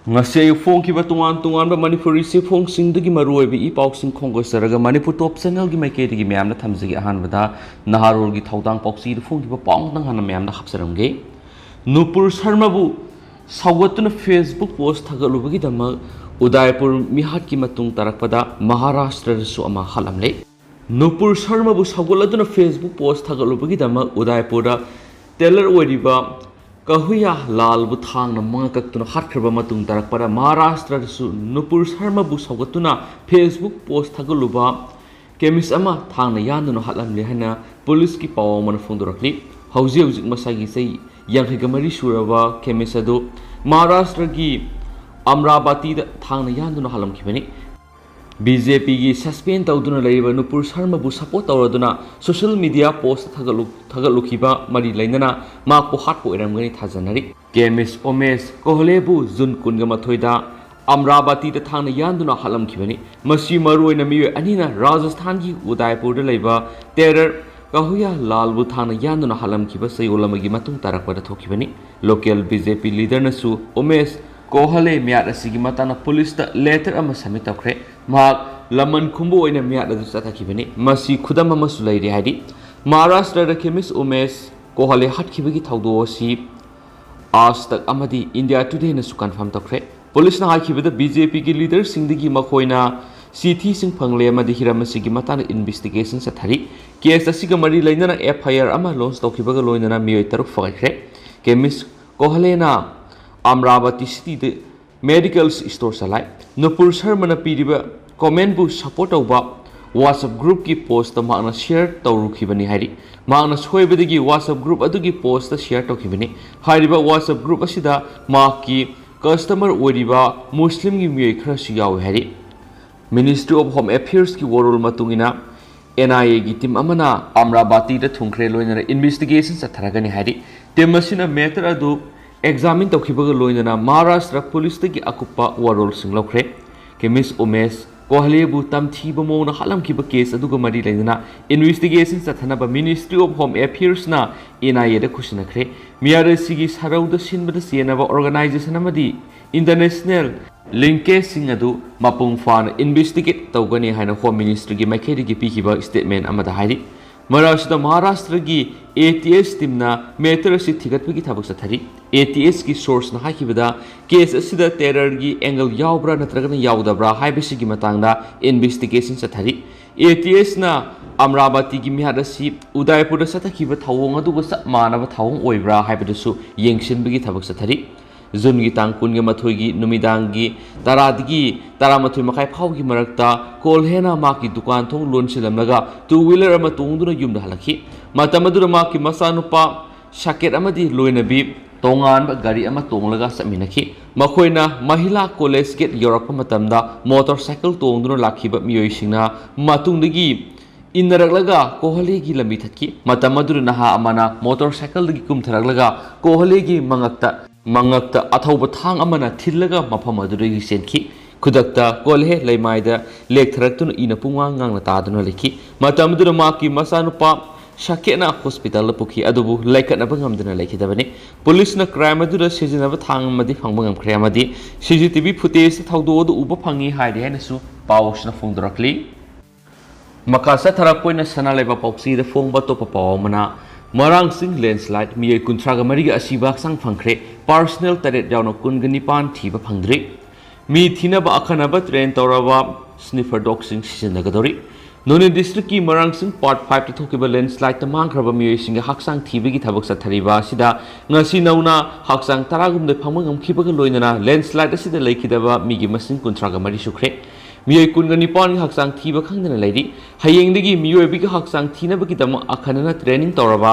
ngase phone ki ba tungan ba manipuri se phone sing de gi maroi bi pau sing khong go saraga manipur top channel gi maike de gi myam na thamji gi ahan bada naharol gi thaudang pausi de phone ki ba pong dang han myam na khapsaram ge nupur sharma bu sawatuna facebook post thagalu gi dama udaipur mihat ki matung tarakpada maharashtra su ama halamle nupur sharma bu sagoladuna facebook post thagalu gi dama udaipur da teller wariba Kahuya lal bu thang na mga kaktuna khatkraba matung tarakpada Maharashtra su nupur sharma bu sagatuna Facebook post thagaluba kemis ama thang na yanduna hatlam lehana police ki paw man phongdorakli hauji masagi sei yanghigamari suraba kemis adu Maharashtra gi Amravati da thang na yanduna halam khibani BJP gi suspend tawduna leiba nupur sharma bu support tawraduna social media post thagalukiba mari lainana ma ko hat ko eramgani thajanari kemis omes kohlebu jun kunga mathoida Amravati da thangna yanduna halam khibani masi maroina mi anina Rajasthan gi Udaipur da leiba terror kahuya lalbu thangna yanduna halam khiba sayolamagi matung tarakpada thokibani local BJP leader na su omes kohale miat asigi matana police ta letter ama submit takre mak laman khumbu oina miat adu chathakibani masi khudam ama sulairi hadi Maharashtra da kemis umes kohale hatkibagi thawdo si आज तक amadi India Today na su confirm takre police na hakibada BJP ki leader singdigi makoina CT sing phangle amadi hiramasigi matana investigation sa thari case asiga mari lainana FIR ama launch tawkibaga loinana miyoi taruk fagakre kemis kohale na Amravati city de medical store salai nupur sharmana piriba comment bu support over WhatsApp group ki post ma share tawrukhibani hari ma soibadagi WhatsApp group adugi post share tawkhibani hariba WhatsApp group asida ma ki customer oriba muslim gi miyai khara su yaw hari Ministry of Home Affairs ki warul matungina NIA gi team amana Amravati da thungkhre loinara investigation sa tharagani hari temasina matter adu examine tawkhibaga loinana Maharashtra police tagi akupa warol singlokre kemis umes kohlebu tamthiba mona halam kiba case aduga mari lainana investigation sathanaba Ministry of Home Affairs na NIA da khusinakre miyarasi gi sarauda sinbada senaba organization amadi international linkage sing adu mapung fan investigate tawgani haina Home Ministry gi maikeri gi pikiba statement amada hairi Maharashtra gi ATS team na matter si thigatpagi thabak sathari ATS ki source na hakibada case asida terror gi angle yawbra natragana yawdabra haibisi gi matangda investigation sathari ATS na Amravati gi mihadasi Udaipur da sathakiba thawong adu ba manaba thawong oibra haibadasu yengsinbagi thabak sathari Jun gi tang kun gi mathoi gi numidang gi taradgi taramathoi makai phau gi marakta kolhena ma ki dukan thong lon silamlaga two wheeler ama tongduna yumda halakhi matamadura ma ki masanupa shaket amadi loinabi tongan ba gari ama tonglaga saminakhi makoina mahila college gate yorapa matamda motorcycle tongduna lakhiba miyoi singna matungdagi innaraklaga kohale gi lambi thakki matamadura naha amana motorcycle gi kumtharaglaga kohale gi mangakta athauba thang amana thillaga mafam aduregi senki khudakta kolhe leimaida lektharatun ina punga ngangna taduna lekhi matamdura maki masanupa shakena hospital pukhi adubu laikana bangamduna lekhidabani police na crime adura sejinaba thang amadi phangbangam khre amadi CCTV footage thaudo du uba phangi haide hainasu pawsna phongdorakli makasa tharapoina sanaleba pauksi da phongba topa pawmana Marang sing landslide miyai kuntraga mariga asibak sang phangkhre personal taret jawna kungani thiba phangdri mi thinaba akhanaba train tawraba sniffer dog sing sijenagadori Noni district ki Marang sing part 5 ta thokiba landslide ta mangkhraba miyai singa haksang thibagi thabak sathariba sida ngasi nauna haksang taragumde phangmangam khibaga loinana landslide asida leikidaba migi masing kuntraga mari sukhre miyai kungani pan haksang thiba khangdana leidi hayengdagi miyoi bi haksang thinabagi dam akhanana training tawraba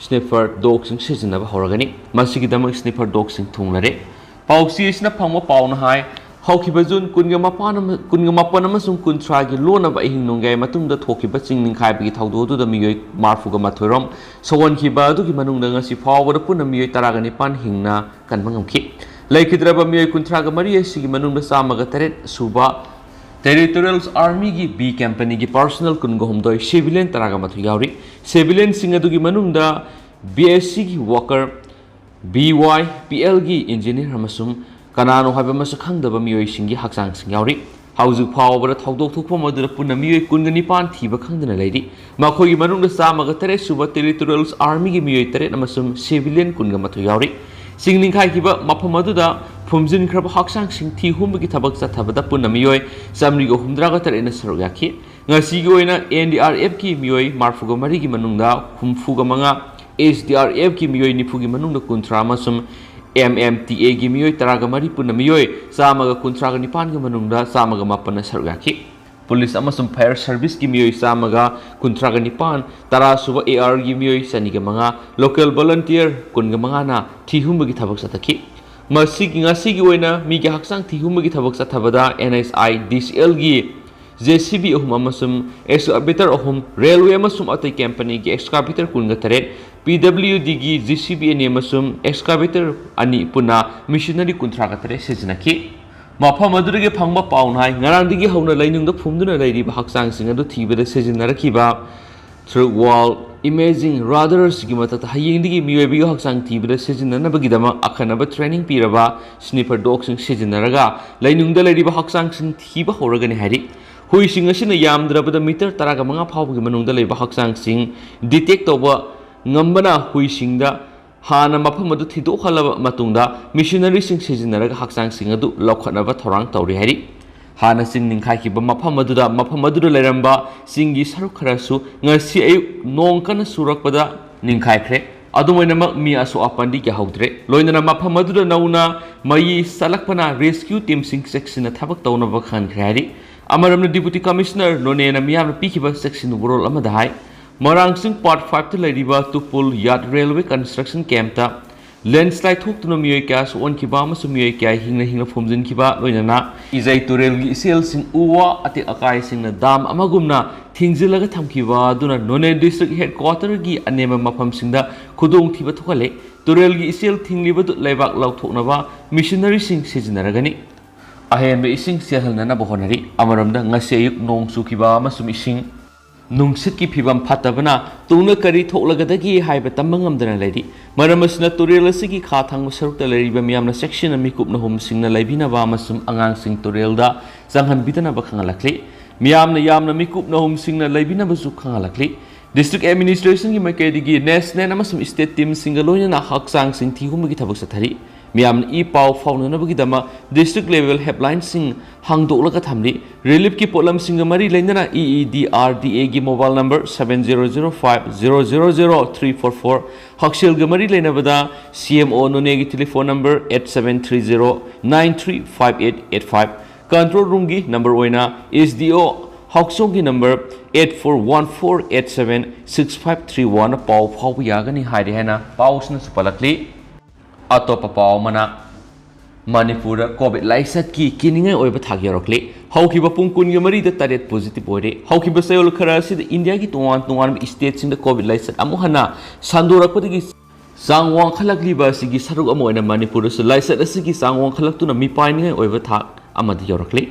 sniffer dog sing sijenaba horagani masigi dam sniffer dog sing thunglare pausi isna phangma pauna hai haukiba jun kunga mapan amasung kuntra gi lona ba hing nongai matungda thokiba chingning khai bi thaudo du da miyoi marfuga mathoirom sawon khiba du gi manung danga si fawada puna miyoi taragani pan hingna kanbangam khi laikhidraba miyoi kuntra ga mari sigi manung da samaga taret suba Territorial Army gi B company gi personal kungo homdoi civilian taraga mathu yauri civilian singadu gi manungda BSc gi worker BY PL gi engineer hamasum ꯀꯅꯥꯅꯣ ꯍꯥꯏꯕ ꯑꯃꯁꯨ ꯈꯪꯗꯕ ꯃꯤꯑꯣꯏꯁꯤꯡꯒꯤ ꯍꯛꯆꯥꯡꯁꯤꯡ ꯌꯥꯎꯔꯤ ꯍꯧꯖꯤꯛ ꯐꯥꯎꯕꯗ ꯊꯧꯗꯣꯛ ꯊꯣꯛꯄ ꯃꯗꯨꯗ ꯄꯨꯟꯅ ꯃꯤꯑꯣꯏ 29 ꯊꯤꯕ ꯈꯪꯗꯅ ꯂꯩꯔꯤ ꯃꯈꯣꯏꯒꯤ ꯃꯅꯨꯡꯗ 108 ꯁꯨꯕ ꯇꯦꯔꯤꯇꯣꯔꯤꯌꯦꯜ ꯑꯥꯔꯃꯤꯒꯤ ꯃꯤꯑꯣꯏ 9 ꯑꯃꯁꯨꯡ ꯁꯤꯚꯤꯂꯤꯌꯟ 12 ꯌꯥꯎꯔꯤ ꯁꯤꯡꯅꯤꯡꯈꯥꯏꯈꯤꯕ ꯃꯐꯝ ꯑꯗꯨꯗ ꯐꯨꯝꯖꯤꯟꯈ꯭ꯔꯕ ꯍꯛꯆꯥꯡꯁꯤꯡ ꯊꯤ ꯍꯨꯝꯕꯒꯤ ꯊꯕꯛ ꯆꯠꯊꯕꯗ ꯄꯨꯟꯅ ꯃꯤꯑꯣꯏ 138ꯅ ꯁꯔꯨꯛ ꯌꯥꯈꯤ ꯉꯁꯤꯒꯤ ꯑꯣꯏꯅ NDRFꯀꯤ ꯃꯤꯑꯣꯏ 43ꯒꯤ ꯃꯅꯨꯡꯗ 65 SDRFꯀꯤ ꯃꯤꯑꯣꯏ 90ꯒꯤ ꯃꯅꯨꯡꯗ 30 ꯑꯃꯁꯨꯡ MMTAꯒꯤ ꯃꯤꯑꯣꯏ 13 ꯄꯨꯟꯅ ꯃꯤꯑꯣꯏ 139ꯒꯤ ꯃꯅꯨꯡꯗ 108ꯅ ꯁꯔꯨꯛ ꯌꯥꯈꯤ ꯄꯨꯂꯤꯁ ꯑꯃꯁꯨꯡ ꯐꯥꯌꯔ ꯁꯔꯚꯤꯁꯀꯤ ꯃꯤꯑꯣꯏ 139 10ꯁꯨꯕ ARꯒꯤ ꯃꯤꯑꯣꯏ 205 ꯂꯣꯀꯦꯜ ꯚꯣꯂꯟꯇꯤꯌꯔ 25ꯅ ꯊꯤ ꯍꯨꯝꯕꯒꯤ ꯊꯕꯛ ꯆꯠꯊꯈꯤ ꯉꯁꯤꯒꯤ ꯑꯣꯏꯅ ꯃꯤꯒꯤ ꯍꯛꯆꯥꯡ ꯊꯤ ꯍꯨꯝꯕꯒꯤ ꯊꯕꯛ ꯆꯠꯊꯕꯗ NSI DCLꯒꯤ JCB 3 ꯑꯃꯁꯨꯡ ꯑꯦꯛꯁꯀꯥꯚꯦꯇꯔ 3 ꯔꯦꯜꯋꯦ ꯑꯃꯁꯨꯡ ꯑꯇꯩ ꯀꯝꯄꯅꯤꯒꯤ ꯑꯦꯛꯁꯀꯥꯚꯦꯇꯔ 28 PWDꯒꯤ JCB 2 ꯑꯃꯁꯨꯡ ꯑꯦꯛꯁꯀꯥꯚꯦꯇꯔ 2 ꯄꯨꯟꯅ ꯃꯤꯁꯅꯔꯤ 38 ꯁꯤꯖꯤꯟꯅꯈꯤ ꯃꯐꯝ ꯑꯗꯨꯗꯒꯤ ꯐꯪꯕ ꯄꯥꯎꯅ ꯍꯥꯏ ꯉꯔꯥꯡꯗꯒꯤ ꯍꯧꯅ ꯂꯩꯅꯨꯡꯗ ꯐꯨꯝꯗꯨꯅ ꯂꯩꯔꯤꯕ ꯍꯛꯆꯥꯡꯁꯤꯡ ꯑꯗꯨ ꯊꯤꯕꯗ ꯁꯤꯖꯤꯟꯅꯔꯛꯈꯤꯕ third wall imaging radarꯁꯤꯒꯤ ꯃꯊꯛꯇ ꯍꯌꯦꯡꯗꯒꯤ ꯃꯤꯑꯣꯏꯕꯒꯤ ꯍꯛꯆꯥꯡ ꯊꯤꯕꯗ ꯁꯤꯖꯤꯟꯅꯅꯕꯒꯤꯗꯃꯛ ꯑꯈꯟꯅꯕ ꯇ꯭ꯔꯦꯅꯤꯡ ꯄꯤꯔꯕ ꯁ꯭ꯅꯤꯄꯔ ꯗꯣꯒꯁꯤꯡ ꯁꯤꯖꯤꯟꯅꯔꯒ ꯂꯩꯅꯨꯡꯗ ꯂꯩꯔꯤꯕ ꯍꯛꯆꯥꯡꯁꯤꯡ ꯊꯤꯕ ꯍꯧꯔꯒꯅꯤ ꯍꯥꯏꯔꯤ ꯍꯨꯏꯁꯤꯡ ꯑꯁꯤꯅ ꯌꯥꯝꯗ꯭ꯔꯕꯗ ꯃꯤꯇꯔ 15 ꯐꯥꯎꯕꯒꯤ ꯃꯅꯨꯡꯗ ꯂꯩꯕ ꯍꯛꯆꯥꯡꯁꯤꯡ ꯗꯤꯇꯦꯛ ꯇꯧꯕ ꯉꯝꯕꯅ ꯍꯨꯏꯁꯤꯡꯗ ꯍꯥꯟꯅ ꯃꯐꯝ ꯑꯗꯨ ꯊꯤꯗꯣꯛꯍꯜꯂꯕ ꯃꯇꯨꯡꯗ ꯃꯤꯁꯅꯔꯤꯁꯤꯡ ꯁꯤꯖꯤꯟꯅꯔꯒ ꯍꯛꯆꯥꯡꯁꯤꯡ ꯑꯗꯨ ꯂꯧꯈꯠꯅꯕ ꯊꯧꯔꯥꯡ ꯇꯧꯔꯤ ꯍꯥꯏꯔꯤ ꯍꯥꯟꯅ ꯆꯤꯡ ꯅꯤꯡꯈꯥꯏꯈꯤꯕ ꯃꯐꯝ ꯑꯗꯨꯗ ꯂꯩꯔꯝꯕ ꯆꯤꯡꯒꯤ ꯁꯔꯨꯛ ꯈꯔꯁꯨ ꯉꯁꯤ ꯑꯌꯨꯛ ꯅꯣꯡ ꯀꯟꯅ ꯆꯨꯔꯛꯄꯗ ꯅꯤꯡꯈꯥꯏꯈ꯭ꯔꯦ ꯑꯗꯨꯃꯥꯏꯅꯃꯛ ꯃꯤ ꯑꯁꯣꯛ ꯑꯄꯟꯗꯤ ꯌꯥꯍꯧꯗ꯭ꯔꯦ ꯂꯣꯏꯅꯅ ꯃꯐꯝ ꯑꯗꯨꯗ ꯅꯧꯅ ꯃꯩ ꯆꯠꯂꯛꯄꯅ ꯔꯦꯁꯀ꯭ꯌꯨ ꯇꯤꯝꯁꯤꯡ ꯆꯦꯛꯁꯤꯟꯅ ꯊꯕꯛ ꯇꯧꯅꯕ ꯈꯟꯈ꯭ꯔꯦ ꯍꯥꯏꯔꯤ ꯑꯃꯔꯣꯝꯗ ꯗꯤꯄꯨꯇꯤ ꯀꯃꯤꯁꯅꯔ ꯅꯣꯅꯦꯅ ꯃꯤꯌꯥꯝꯅ ꯄꯤꯈꯤꯕ ꯆꯦꯛꯁꯤꯟ ꯋꯥꯔꯣꯜ ꯑꯃꯗ ꯍꯥꯏ ꯃꯣꯏꯔꯥꯡꯆꯤꯡ ꯄꯥꯔꯠ 5ꯇ ꯂꯩꯔꯤꯕ ꯇꯨꯄꯨꯜ ꯌꯥꯠ ꯔꯦꯜꯋꯦ ꯀꯟꯁꯇ꯭ꯔꯛꯁꯟ ꯀꯦꯝꯞꯇ ꯂꯦꯟꯁ꯭ꯂꯥꯏꯗ ꯊꯣꯛꯇꯨꯅ ꯃꯤꯑꯣꯏ ꯀꯌꯥ ꯁꯣꯛꯍꯟꯈꯤꯕ ꯑꯃꯁꯨꯡ ꯃꯤꯑꯣꯏ ꯀꯌꯥ ꯍꯤꯡꯅ ꯐꯨꯝꯖꯤꯟꯈꯤꯕ ꯂꯣꯏꯅꯅ ꯏꯖꯩ ꯇꯨꯔꯦꯜꯒꯤ ꯏꯆꯦꯜꯁꯤꯡ ꯎ ꯋꯥ ꯑꯇꯦꯛ ꯑꯀꯥꯏꯁꯤꯡꯅ ꯗꯥꯝ ꯑꯃꯒꯨꯝꯅ ꯊꯤꯡꯖꯤꯜꯂꯒ ꯊꯝꯈꯤꯕ ꯑꯗꯨꯅ ꯅꯣꯅꯦ ꯗꯤꯁꯇ꯭ꯔꯤꯛ ꯍꯦꯗꯀ꯭ꯋꯥꯇꯔꯒꯤ ꯑꯅꯦꯝꯕ ꯃꯐꯝꯁꯤꯡꯗ ꯈꯨꯗꯣꯡꯊꯤꯕ ꯊꯣꯛꯍꯜꯂꯦ ꯇꯨꯔꯦꯜꯒꯤ ꯏꯆꯦꯜ ꯊꯤꯡꯂꯤꯕꯗꯨ ꯂꯩꯕꯥꯛ ꯂꯧꯊꯣꯛꯅꯕ ꯃꯤꯁꯅꯔꯤꯁꯤꯡ ꯁꯤꯖꯤꯟꯅꯔꯒꯅꯤ ꯑꯍꯦꯟꯕ ꯏꯁꯤꯡ ꯆꯦꯜꯍꯟꯅꯕ ꯍꯣꯠꯅꯔꯤ ꯑꯃꯔꯣꯝꯗ ꯉꯁꯤ ꯑꯌꯨꯛ ꯅꯣꯡ ꯆꯨꯈꯤꯕ ꯑꯃꯁꯨꯡ ꯏꯁꯤꯡ ꯅꯨꯡꯁꯤꯠꯀꯤ ꯐꯤꯕꯝ ꯐꯠꯇꯕꯅ ꯇꯨꯡꯅ ꯀꯔꯤ ꯊꯣꯛꯂꯒꯗꯒꯦ ꯍꯥꯏꯕ ꯇꯝꯕ ꯉꯝꯗꯅ ꯂꯩꯔꯤ ꯃꯔꯝ ꯑꯁꯤꯅ ꯇꯨꯔꯦꯜ ꯑꯁꯤꯒꯤ ꯈꯥ ꯊꯪꯕ ꯁꯔꯨꯛꯇ ꯂꯩꯔꯤꯕ ꯃꯤꯌꯥꯝꯅ ꯆꯦꯛꯁꯤꯟꯅ ꯃꯤꯀꯨꯞ ꯅꯍꯨꯝꯁꯤꯡꯅ ꯂꯩꯕꯤꯅꯕ ꯑꯃꯁꯨꯡ ꯑꯉꯥꯡꯁꯤꯡ ꯇꯨꯔꯦꯜꯗ ꯆꯪꯍꯟꯕꯤꯗꯅꯕ ꯈꯪꯍꯜꯂꯛꯂꯤ ꯃꯤꯌꯥꯝꯅ ꯌꯥꯝꯅ ꯃꯤꯀꯨꯞ ꯅꯍꯨꯝꯁꯤꯡꯅ ꯂꯩꯕꯤꯅꯕꯁꯨ ꯈꯪꯍꯜꯂꯛꯂꯤ ꯗꯤꯁꯇ꯭ꯔꯤꯛ ꯑꯦꯗꯃꯤꯅꯤꯁꯇ꯭ꯔꯦꯁꯟꯒꯤ ꯃꯥꯏꯀꯩꯗꯒꯤ ꯅꯦꯁꯅꯦꯜ ꯑꯃꯁꯨꯡ ꯁ꯭ꯇꯦꯠ ꯇꯤꯝꯁꯤꯡꯒ ꯂꯣꯏꯅꯅ ꯍꯛꯆꯥꯡꯁꯤꯡ ꯊꯤꯍꯨꯝꯕꯒꯤ ꯊꯕꯛ ꯆꯠꯊꯔꯤ ꯃꯤꯌꯥꯝꯅ ꯄꯥꯎ ꯐꯥꯎꯅꯅꯕꯒꯤꯗꯃꯛ ꯗꯤꯁꯇ꯭ꯔꯤꯛ ꯂꯦꯚꯦꯜ ꯍꯦꯜꯞꯂꯥꯏꯟꯁꯤꯡ ꯍꯥꯡꯗꯣꯛꯂꯒ ꯊꯝꯂꯤ ꯔꯤꯂꯤꯐꯀꯤ ꯄꯣꯠꯂꯝꯁꯤꯡꯒ ꯃꯔꯤ ꯂꯩꯅꯅ EEDRDAꯒꯤ ꯃꯣꯕꯥꯏꯜ ꯅꯝꯕꯔ 7005000344 ꯍꯛꯁꯦꯜꯒ ꯃꯔꯤ ꯂꯩꯅꯕꯗ CMO ꯅꯣꯅꯦꯒꯤ ꯇꯦꯂꯤꯐꯣꯟ ꯅꯝꯕꯔ 8730935885 ꯀꯟꯇ꯭ꯔꯣꯜ ꯔꯨꯝꯒꯤ ꯅꯝꯕꯔ ꯑꯣꯏꯅ SDO ꯍꯥꯎꯆꯣꯡꯒꯤ ꯅꯝꯕꯔ 8414876531 ꯄꯥꯎ ꯐꯥꯎꯕ ꯌꯥꯒꯅꯤ ꯍꯥꯏꯔꯦ ꯍꯥꯏꯅ ꯄꯥꯎꯁꯤꯅꯁꯨ ꯄꯜꯂꯛꯂꯤ ꯑꯇꯣꯞꯄ ꯄꯥꯎ ꯑꯃꯅ ꯃꯅꯤꯄꯨꯔꯗ ꯀꯣꯚꯤꯗ ꯂꯥꯏꯆꯠꯀꯤ ꯀꯤꯅꯤꯡꯉꯥꯏ ꯑꯣꯏꯕ ꯊꯥꯛ ꯌꯧꯔꯛꯂꯤ ꯍꯧꯈꯤꯕ ꯄꯨꯡ 23ꯗ 8 ꯄꯣꯖꯤꯇꯤꯚ ꯑꯣꯏꯔꯦ ꯍꯧꯈꯤꯕ ꯆꯌꯣꯜ ꯈꯔ ꯑꯁꯤꯗ ꯏꯟꯗꯤꯌꯥꯒꯤ ꯇꯣꯉꯥꯟꯕ ꯁ꯭ꯇꯦꯠꯁꯤꯡꯗ ꯀꯣꯚꯤꯗ ꯂꯥꯏꯆꯠ ꯑꯃꯨꯛ ꯍꯟꯅ ꯁꯟꯗꯣꯔꯛꯄꯗꯒꯤ ꯆꯥꯡ ꯋꯥꯡꯈꯠꯂꯛꯂꯤꯕ ꯑꯁꯤꯒꯤ ꯁꯔꯨꯛ ꯑꯃ ꯑꯣꯏꯅ ꯃꯅꯤꯄꯨꯔꯗꯁꯨ ꯂꯥꯏꯆꯠ ꯑꯁꯤꯒꯤ ꯆꯥꯡ ꯋꯥꯡꯈꯠꯂꯛꯇꯨꯅ ꯃꯤꯄꯥꯏꯅꯤꯡꯉꯥꯏ ꯑꯣꯏꯕ ꯊꯥꯛ ꯑꯃꯗ ꯌꯧꯔꯛꯂꯤ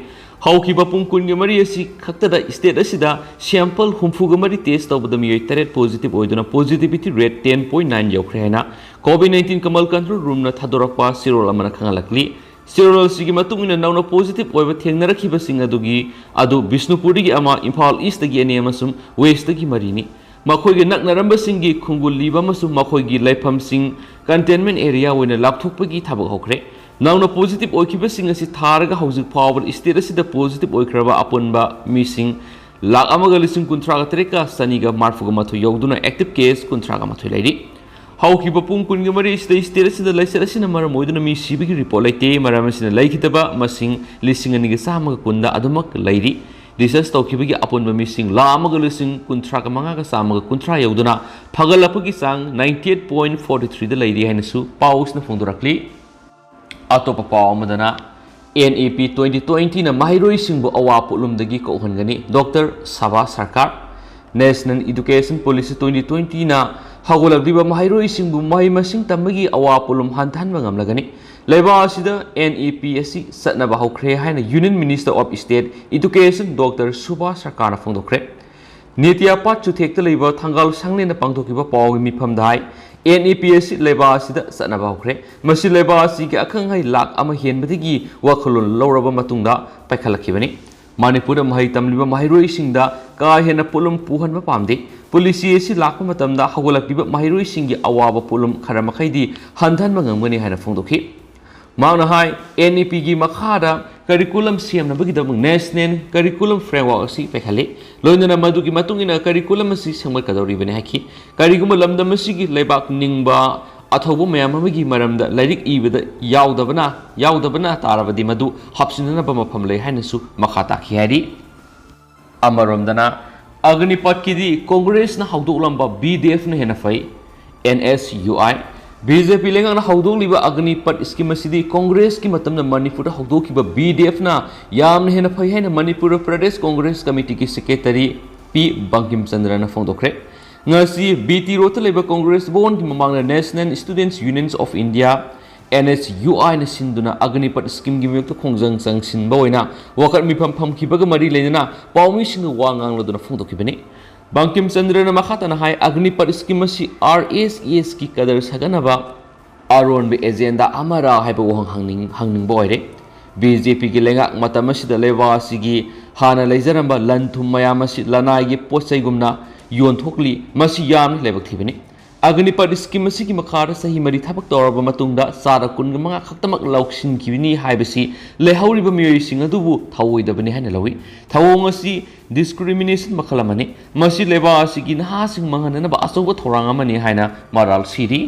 ꯍꯧꯈꯤꯕ ꯄꯨꯡ 23 ꯑꯁꯤ ꯈꯛꯇꯗ ꯁ꯭ꯇꯦꯠ ꯑꯁꯤꯗ ꯁꯦꯝꯄꯜ 63 ꯇꯦꯁ ꯇꯧꯕꯗ ꯃꯤꯑꯣꯏ 8 ꯄꯣꯖꯤꯇꯤꯚ ꯑꯣꯏꯗꯨꯅ ꯄꯣꯖꯤꯇꯤꯚꯤꯇꯤ ꯔꯦꯠ 10.9 ꯌꯧꯈ꯭ꯔꯦ ꯍꯥꯏꯅ ꯀꯣꯚꯤꯗ-19 ꯀꯃꯜ ꯀꯟꯇ꯭ꯔꯣꯜ ꯔꯨꯝꯅ ꯊꯥꯗꯣꯔꯛꯄ ꯆꯦꯔꯣꯜ ꯑꯃꯅ ꯈꯪꯍꯜꯂꯛꯂꯤ ꯆꯦꯔꯣꯜ ꯑꯁꯤꯒꯤ ꯃꯇꯨꯡ ꯏꯟꯅ ꯅꯧꯅ ꯄꯣꯖꯤꯇꯤꯚ ꯑꯣꯏꯕ ꯊꯦꯡꯅꯔꯛꯈꯤꯕꯁꯤꯡ ꯑꯗꯨ ꯕꯤꯁꯅꯨꯄꯨꯔꯗꯒꯤ ꯑꯃ ꯏꯝꯐꯥꯜ ꯏꯁꯇꯒꯤ 2 ꯑꯃꯁꯨꯡ ꯋꯦꯁꯇꯒꯤ 4ꯅꯤ ꯃꯈꯣꯏꯒꯤ ꯅꯛꯅꯔꯝꯕꯁꯤꯡꯒꯤ ꯈꯨꯡꯒꯨꯜ ꯂꯤꯕ ꯑꯃꯁꯨꯡ ꯃꯈꯣꯏꯒꯤ ꯂꯩꯐꯝꯁꯤꯡ ꯀꯟꯇꯦꯟꯃꯦꯟ ꯑꯦꯔꯤꯌꯥ ꯑꯣꯏꯅ ꯂꯥꯞꯊꯣꯛꯄꯒꯤ ꯊꯕꯛ ꯍꯧꯈ꯭ꯔꯦ ꯅꯧꯅ ꯄꯣꯖꯤꯇꯤꯚ ꯑꯣꯏꯈꯤꯕꯁꯤꯡ ꯑꯁꯤ ꯊꯥꯔꯒ ꯍꯧꯖꯤꯛ ꯐꯥꯎꯕꯗ ꯁ꯭ꯇꯦꯠ ꯑꯁꯤꯗ ꯄꯣꯖꯤꯇꯤꯚ ꯑꯣꯏꯈ꯭ꯔꯕ ꯑꯄꯨꯟꯕ ꯃꯤꯁꯤꯡ 1,39,932 ꯌꯧꯗꯨꯅ ꯑꯦꯛꯇꯤꯚ ꯀꯦꯁ 31 ꯂꯩꯔꯤ ꯍꯧꯈꯤꯕ ꯄꯨꯡ 23 ꯑꯁꯤꯗ ꯁ꯭ꯇꯦꯠ ꯑꯁꯤꯗ ꯂꯥꯏꯆꯠ ꯑꯁꯤꯅ ꯃꯔꯝ ꯑꯣꯏꯗꯨꯅ ꯃꯤ ꯁꯤꯕꯒꯤ ꯔꯤꯄꯣꯔꯠ ꯂꯩꯇꯦ ꯃꯔꯝ ꯑꯁꯤꯅ ꯂꯩꯈꯤꯗꯕ ꯃꯁꯤꯡ 2,110ꯗ ꯑꯗꯨꯃꯛ ꯂꯩꯔꯤ ꯔꯤꯁꯔꯆ ꯇꯧꯈꯤꯕꯒꯤ ꯑꯄꯨꯟꯕ ꯃꯤꯁꯤꯡ 1,35,930 ꯌꯧꯗꯨꯅ ꯐꯒꯠꯂꯛꯄꯒꯤ ꯆꯥꯡ 98.43ꯗ ꯂꯩꯔꯤ ꯍꯥꯏꯅꯁꯨ ꯄꯥꯎꯁꯤꯅ ꯐꯣꯡꯗꯣꯔꯛꯂꯤ ꯑꯇꯣꯞꯄ ꯄꯥꯎ ꯑꯃꯗꯅ NEP 2020ꯅ ꯃꯍꯩꯔꯣꯏꯁꯤꯡꯕꯨ ꯑꯋꯥ ꯄꯣꯠꯂꯨꯝꯗꯒꯤ ꯀꯣꯛꯍꯟꯒꯅꯤ ꯗꯣꯛꯇꯔ ꯁꯕꯥ ꯁꯔꯀꯥꯔ ꯅꯦꯁꯅꯦꯜ ꯏꯗꯨꯀꯦꯁꯟ ꯄꯣꯂꯤꯁꯤ 2020ꯅ ꯍꯧꯒꯠꯂꯛꯂꯤꯕ ꯃꯍꯩꯔꯣꯏꯁꯤꯡꯕꯨ ꯃꯍꯩ ꯃꯁꯤꯡ ꯇꯝꯕꯒꯤ ꯑꯋꯥ ꯄꯣꯠꯂꯨꯝ ꯍꯟꯊꯍꯟꯕ ꯉꯝꯂꯒꯅꯤ ꯂꯩꯕꯥꯛ ꯑꯁꯤꯗ NEP ꯑꯁꯤ ꯆꯠꯅꯕ ꯍꯧꯈ꯭ꯔꯦ ꯍꯥꯏꯅ union minister of state education doctor Subhas ꯁꯔꯀꯥꯔꯅ ꯐꯣꯡꯗꯣꯛꯈ꯭ꯔꯦ ꯅꯤꯇꯤꯌꯥꯄꯥꯠ ꯆꯨꯊꯦꯛꯇ ꯂꯩꯕ ꯊꯪꯒꯥꯜ ꯁꯪꯂꯦꯟꯗ ꯄꯥꯡꯊꯣꯛꯈꯤꯕ ꯄꯥꯎꯒꯤ ꯃꯤꯐꯝꯗ ꯍꯥꯏ NEPS लेबा असिदा सनबा होख्रे मसि लेबा असि के अखंग hai लाख अमा हेनबदगी वखलोन लौरबा मतुंगदा पाइखलखिबनी मणिपुर महै तमलिबा महिरोइ सिंगदा का हेना पुलुम पुहनबा पामदे पुलिसी एसि लाखपा मतमदा हगोलक्तिबा महिरोइ सिंगी अवाबा पुलुम खरा मखैदी हन्धनबा ngangmani haina phongdokhi मांगना हाय NEP की मखादा करिकुलम सेमनबगीदमक नेशनल करिकुलम फ्रेमवर्क असि पैखले लोइनना मदुगी मतुंगिना करिकुलम असि सेमगदौरिबने हाखि करिगुम लमदम असिगी लेबाक निंगबा अथौबो मयाम अमगी मरमदा लाइरिक इबदा यावदबना तारबदी मदु हप्सिननबा मफम लै हाइनसु मखा ताखि हारि अमरमदना अग्निपथ की कांग्रेस ना हौदोलंबा BDF ना हेना फै NSUI BJP लेंगांगना हौदोलिबा अग्निपथ स्कीम असिदी कांग्रेस की मतमना मणिपुर हौदोकिबा BDF ना यामना हेना फै हाइना मणिपुर प्रदेश कांग्रेस कमिटी की सेक्रेटरी P बंकिम चंद्रना फोंदोखरे ngasi BT रोत लेबा कांग्रेस बोन की ममांगना national students unions of India NSUI na sinduna Agnipath scheme की मयक खोंजंग संगसिनबा ओइना वकर मिफम फमखिबगा मरि लेना पाउमी सिंग वांगांग लदुना फोंदोखिबनी बंकिम चंद्रना मखातना हाय अग्निपथ स्कीम असि RSS की कदर सगनबा आरोन बे एजेंडा अमरा हाइबा वहंग हंगनिंग ओइरे BJP की लेंगा मतम असिदा लेवा असिगी हाना लेजरंबा लनथुम मयाम असि लनाइगी पोचैगुमना योनथोकली मसि याम लेबकथिबनी अग्निपथ स्कीम की मखार सही मरी थबक तौरब मतुंगदा सारा कुनग मंगा खक्तमक लौक्सिनखिबनी हाइबसी लेहौरिबा मियोइसिंग अदुबु थवोइदबनी हाइना लौइ थवोंग असि डिस्क्रिमिनेशन मखल अमनि मसि लेबा असिगी नहासिंग मंगननबा अचौबा थौरांग अमनि हाइना मराल सिरी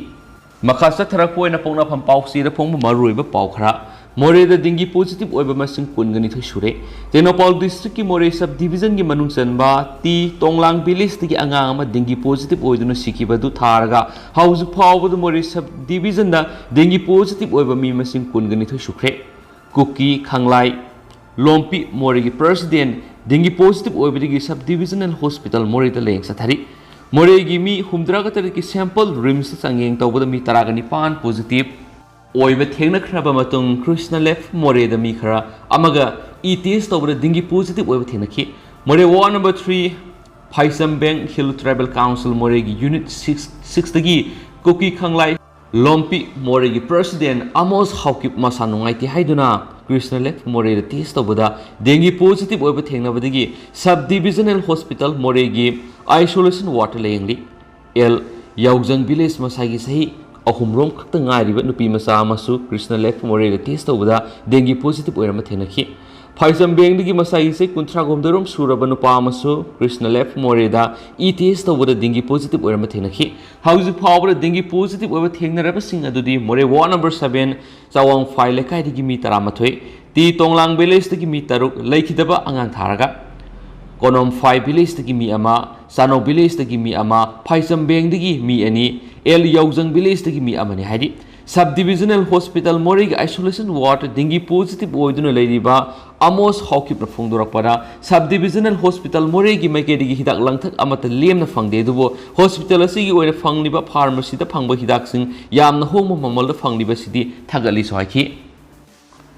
मखा सथरक पोइना पौनाफम पाउसीदा फोंग मरुइबा पाउखरा मोरेदा दिंगी पॉजिटिव ओइबा मसिंग कुनगनि थoi सुरे तेनोपाल डिस्ट्रिक्ट की मोरे सब डिवीजन की मनुंग चनबा ती तोंगलांग विलेज की अंगांग अमा दिंगी पॉजिटिव ओइदुना सिकिबदु थारगा हाउस फावबदु मोरे सब डिवीजन दा दिंगी पॉजिटिव ओइबा मी मसिंग कुनगनि थoi सुखरे कुकी खंगलाई लोम्पी मोरे की प्रेसिडेंट दिंगी पॉजिटिव ओइबदगी सब डिवीजनल हॉस्पिटल मोरे दा लेंग सथारी मोरे की मी हुमद्रागतर की सैंपल रिम्स संगेंग तौबदा मी तरागनि पान पॉजिटिव ओइबा थेंगनख्रबा मतुंग कृष्ण लेफ मोरेदा मी खरा अमगा टेस्ट तौबदा दिंगी पॉजिटिव ओइबा थेंगनखि मोरे वार्ड नंबर 3 फाइसम बैंक हिल ट्राइबल काउंसिल मोरे की यूनिट 6 दगी कुकी खंगलाई लोम्पी मोरे की प्रेसिडेंट आमोस हाउकिप मसा नुंगाइति हाइदुना कृष्ण लेफ मोरेदा टेस्ट तौबदा दिंगी पॉजिटिव ओइबा थेंगनबदगी सब डिविजनल हॉस्पिटल मोरे की आइसोलेशन वार्ड लेंगली एल याउजंग विलेज मसागी सही अहुमरोम खक्त गाइरिबा नुपी मसा अमसु कृष्ण लेफ मोरेदा टेस्ट तौबदा डेंगी पॉजिटिव ओइरम थेनखि फाइसम बेंगदगी मसाई से कुंथ्रा गोमदरोम सुरबा नुपा अमसु कृष्ण लेफ मोरेदा टेस्ट तौबदा डेंगी पॉजिटिव ओइरम थेनखि हाउजि फावबदा डेंगी पॉजिटिव ओइबा थेंगनरबा सिंग अदुदी मोरे वार्ड नंबर 7 चावांग फाइ लेकाइदगी मी 13 ती तोंगलांग विलेज दगी मी 3 लेखिदबा अंगांग थारगा कोनोम 5 विलेज दगी मी अमा सानो विलेज दगी मी अमा फाइसम बेंगदगी मी अनि एल याउजंग विलेज दगी मी अमनि हाइदि सब डिविजनल हॉस्पिटल मोरे की आइसोलेशन वार्ड दिंगी पॉजिटिव ओइदुना लेरिबा आमोस हाउकिप फोंदोरकपरा सब डिविजनल हॉस्पिटल मोरे की मैकेदगी हिदाक लंगथक अमत लेमना फंगदे दुबो हॉस्पिटल असिगी ओइना फंगलिबा फार्मेसी दा फंगबा हिदाकसिंग यामना होम ममल दा फंगलिबा सिदी थगली सोहाखि